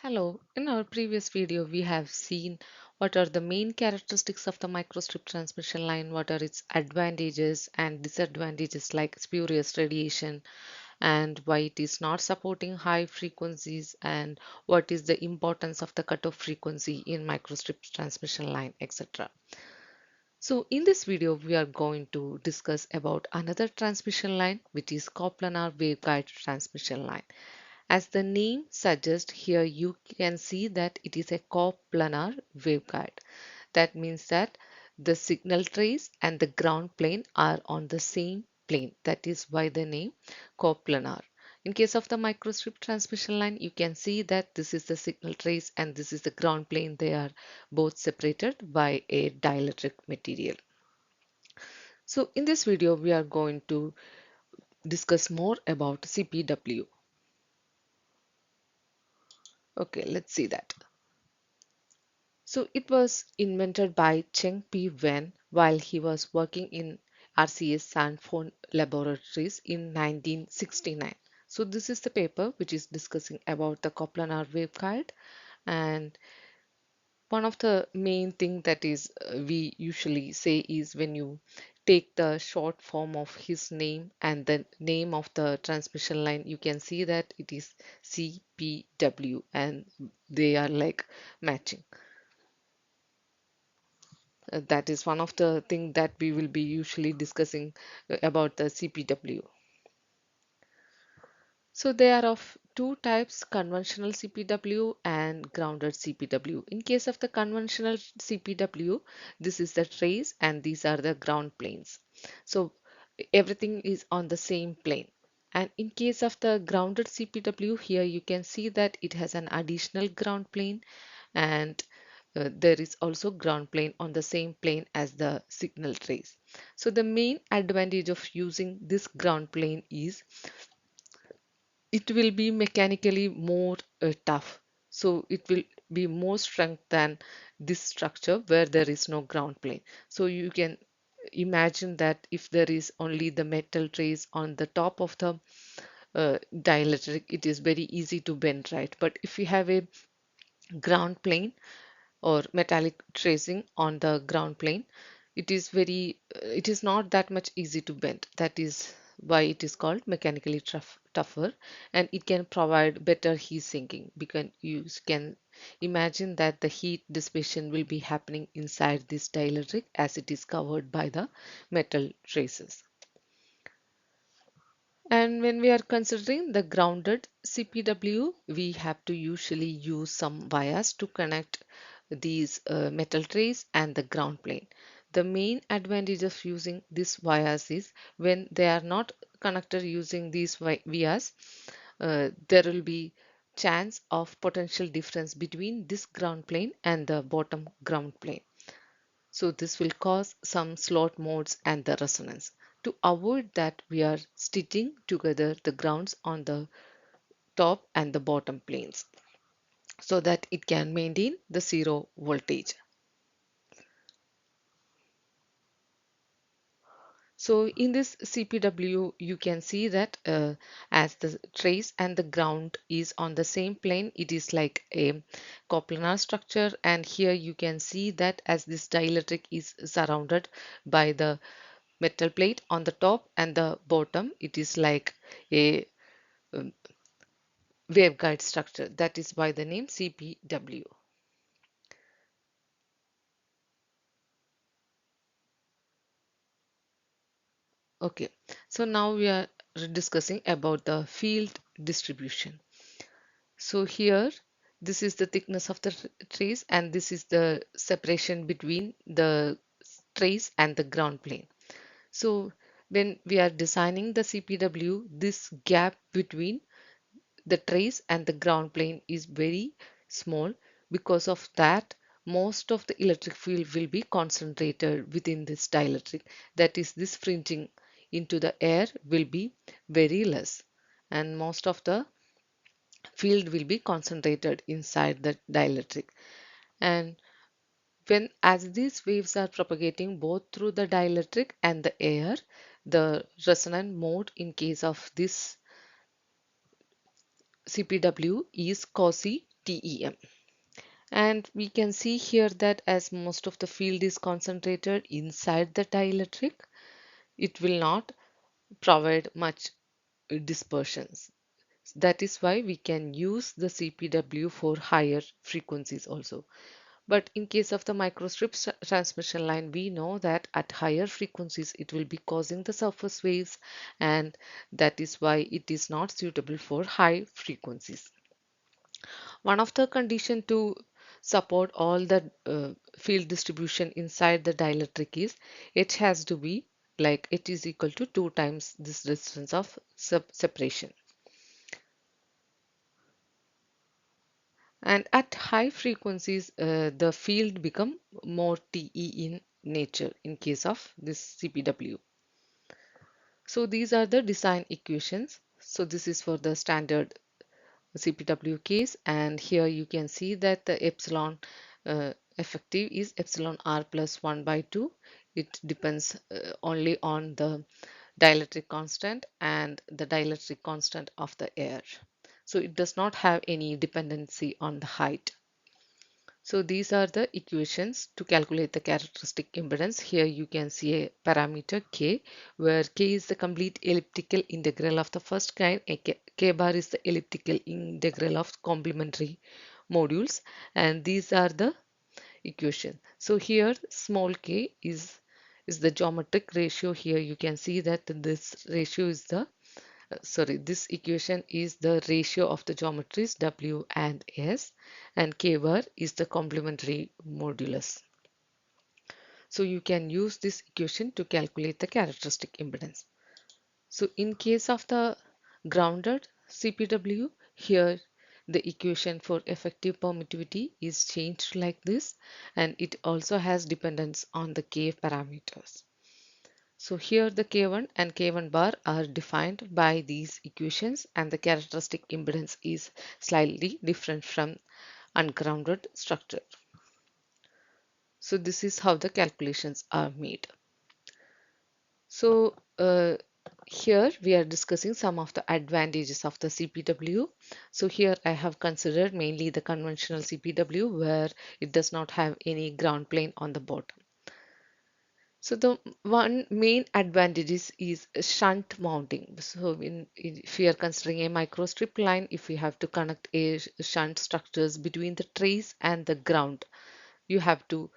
Hello, in our previous video we have seen what are the main characteristics of the microstrip transmission line, what are its advantages and disadvantages like spurious radiation, and why it is not supporting high frequencies, and what is the importance of the cutoff frequency in microstrip transmission line, etc. So in this video we are going to discuss about another transmission line, which is Coplanar Waveguide transmission line. As the name suggests, here you can see that it is a coplanar waveguide. That means that the signal trace and the ground plane are on the same plane. That is why the name coplanar. In case of the microstrip transmission line, you can see that this is the signal trace and this is the ground plane. They are both separated by a dielectric material. So in this video, we are going to discuss more about CPW. Okay, let's see that. So it was invented by Cheng P. Wen while he was working in RCS Sanford laboratories in 1969. So this is the paper which is discussing about the Coplanar waveguide, and one of the main thing that is we usually say is when you take the short form of his name and the name of the transmission line, you can see that it is CPW and they are like matching. That is one of the things that we will be usually discussing about the CPW. So they are of two types, conventional CPW and grounded CPW. In case of the conventional CPW, this is the trace and these are the ground planes. So everything is on the same plane. And in case of the grounded CPW, here you can see that it has an additional ground plane, and there is also ground plane on the same plane as the signal trace. So the main advantage of using this ground plane is it will be mechanically more tough. So it will be more strength than this structure where there is no ground plane. So you can imagine that if there is only the metal trace on the top of the dielectric, it is very easy to bend, right? But if you have a ground plane or metallic tracing on the ground plane, it is not that much easy to bend. That is why it is called mechanically tougher, and it can provide better heat sinking because you can imagine that the heat dissipation will be happening inside this dielectric as it is covered by the metal traces. And when we are considering the grounded CPW, we have to usually use some wires to connect these metal trays and the ground plane. The main advantage of using these wires is when they are not connected using these wires, there will be chance of potential difference between this ground plane and the bottom ground plane. So this will cause some slot modes and the resonance. To avoid that, we are stitching together the grounds on the top and the bottom planes so that it can maintain the zero voltage. So in this CPW, you can see that as the trace and the ground is on the same plane, it is like a coplanar structure. And here you can see that as this dielectric is surrounded by the metal plate on the top and the bottom, it is like a um, waveguide structure. That is why the name CPW. Okay, so now we are discussing about the field distribution. So here, this is the thickness of the trace and this is the separation between the trace and the ground plane. So when we are designing the CPW, this gap between the trace and the ground plane is very small. Because of that, most of the electric field will be concentrated within this dielectric. That is, this fringing into the air will be very less, and most of the field will be concentrated inside the dielectric. And when as these waves are propagating both through the dielectric and the air, the resonant mode in case of this CPW is quasi TEM. And we can see here that as most of the field is concentrated inside the dielectric, it will not provide much dispersions. That is why we can use the CPW for higher frequencies also. But in case of the microstrip transmission line, we know that at higher frequencies it will be causing the surface waves, and that is why it is not suitable for high frequencies. One of the condition to support all the field distribution inside the dielectric is H has to be like H is equal to 2 times this distance of separation. And at high frequencies, the field become more TE in nature in case of this CPW. So these are the design equations. So this is for the standard CPW case, and here you can see that the epsilon effective is epsilon r plus 1 by 2. It depends only on the dielectric constant and the dielectric constant of the air. So it does not have any dependency on the height. So these are the equations to calculate the characteristic impedance. Here you can see a parameter K, where K is the complete elliptical integral of the first kind, K bar is the elliptical integral of complementary modules, and these are the equation. So here small k is the geometric ratio. Here you can see that this ratio is the this equation is the ratio of the geometries W and S, and K bar is the complementary modulus. So you can use this equation to calculate the characteristic impedance. So in case of the grounded CPW, here the equation for effective permittivity is changed like this, and it also has dependence on the K parameters. So here the K1 and K1 bar are defined by these equations, and the characteristic impedance is slightly different from ungrounded structure. So this is how the calculations are made. So here we are discussing some of the advantages of the CPW. So here I have considered mainly the conventional CPW, where it does not have any ground plane on the bottom. So the one main advantage is shunt mounting. So if we are considering a microstrip line, if we have to connect a shunt structures between the trace and the ground, you have to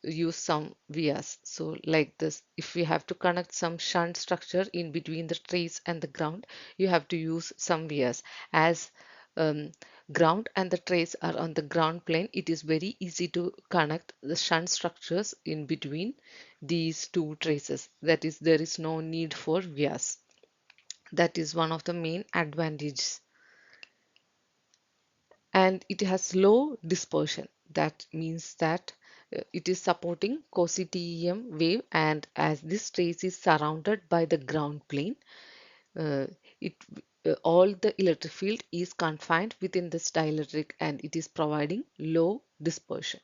use some vias. So like this, if we have to connect some shunt structure in between the trace and the ground, you have to use some vias. As um, ground and the trace are on the ground plane, it is very easy to connect the shunt structures in between these two traces. That is, there is no need for vias. That is one of the main advantages. And it has low dispersion. That means that it is supporting cosine wave, and as this trace is surrounded by the ground plane, uh, it all the electric field is confined within this dielectric, and it is providing low dispersion.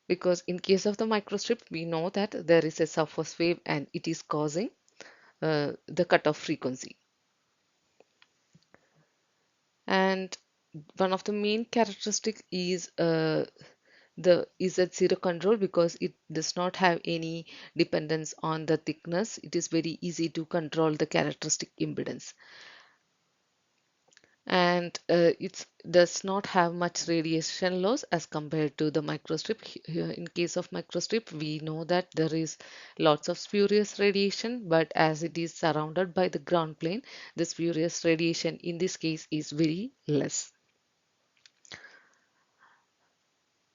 Because in case of the microstrip, we know that there is a surface wave and it is causing the cutoff frequency. And one of the main characteristics is the Z0 control, because it does not have any dependence on the thickness. It is very easy to control the characteristic impedance. And it does not have much radiation loss as compared to the microstrip. Here, in case of microstrip, we know that there is lots of spurious radiation, but as it is surrounded by the ground plane, the spurious radiation in this case is very less.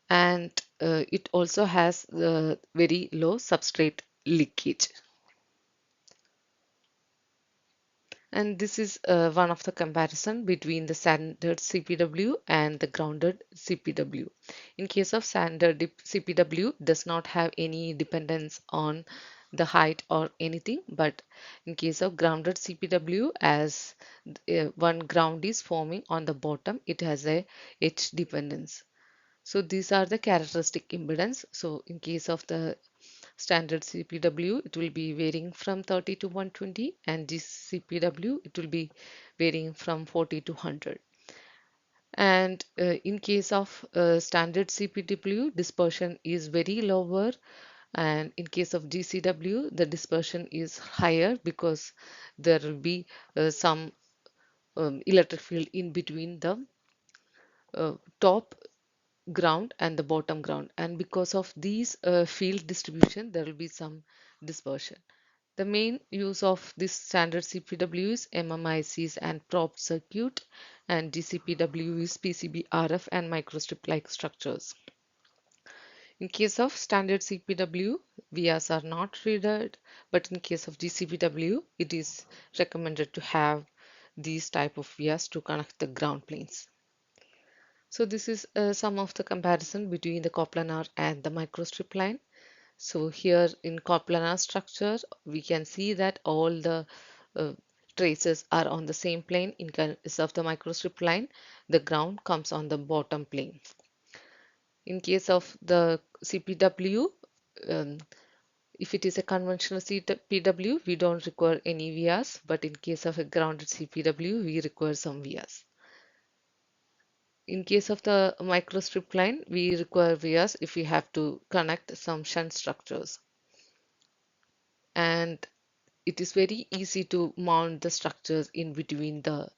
And it also has very low substrate leakage. And this is one of the comparison between the standard CPW and the grounded CPW. In case of standard CPW, does not have any dependence on the height or anything, but in case of grounded CPW, as one ground is forming on the bottom, it has a H dependence. So these are the characteristic impedance. So in case of the standard CPW, it will be varying from 30 to 120, and this CPW, it will be varying from 40 to 100. And in case of standard CPW, dispersion is very lower, and in case of GCW, the dispersion is higher because there will be some electric field in between the top ground and the bottom ground, and because of these field distribution there will be some dispersion. The main use of this standard CPW is MMICs and probe circuit, and GCPW is PCB RF and microstrip like structures. In case of standard CPW, vias are not read, but in case of GCPW, it is recommended to have these type of vias to connect the ground planes. So this is some of the comparison between the coplanar and the microstrip line. So here in coplanar structure, we can see that all the uh, traces are on the same plane. In case of the microstrip line, the ground comes on the bottom plane. In case of the CPW, um, if it is a conventional CPW, we don't require any vias, but in case of a grounded CPW, we require some vias. In case of the microstrip line, we require vias if we have to connect some shunt structures. And it is very easy to mount the structures in between the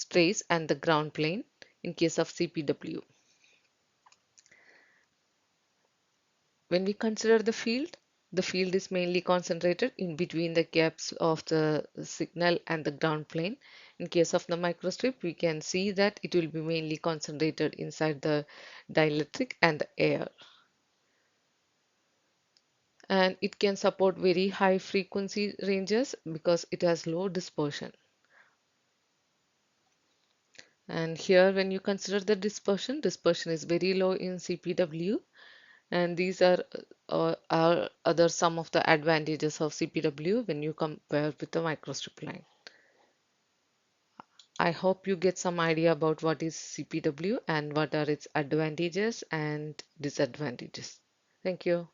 trace and the ground plane in case of CPW. When we consider the field is mainly concentrated in between the gaps of the signal and the ground plane. In case of the microstrip, we can see that it will be mainly concentrated inside the dielectric and the air. And it can support very high frequency ranges because it has low dispersion. And here when you consider the dispersion is very low in CPW, and these are other some of the advantages of CPW when you compare with the microstrip line. I hope you get some idea about what is CPW and what are its advantages and disadvantages. Thank you.